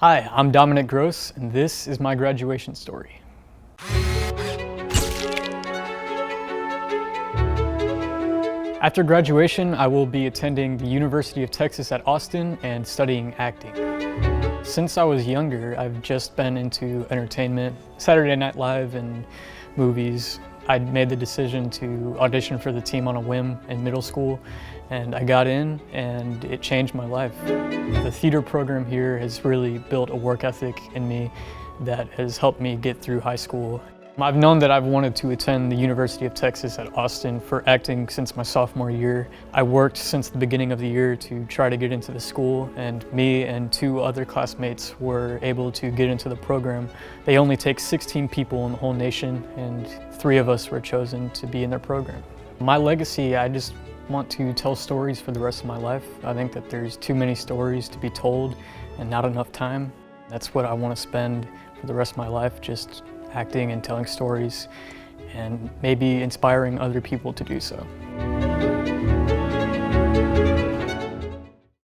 Hi, I'm Dominic Gross, and this is my graduation story. After graduation, I will be attending the University of Texas at Austin and studying acting. Since I was younger, I've just been into entertainment, Saturday Night Live and movies. I made the decision to audition for the team on a whim in middle school, and I got in, and it changed my life. The theater program here has really built a work ethic in me that has helped me get through high school. I've known that I've wanted to attend the University of Texas at Austin for acting since my sophomore year. I worked since the beginning of the year to try to get into the school, and me and 2 other classmates were able to get into the program. They only take 16 people in the whole nation, and 3 of us were chosen to be in their program. My legacy, I just want to tell stories for the rest of my life. I think that there's too many stories to be told and not enough time. That's what I want to spend for the rest of my life, just acting and telling stories and maybe inspiring other people to do so.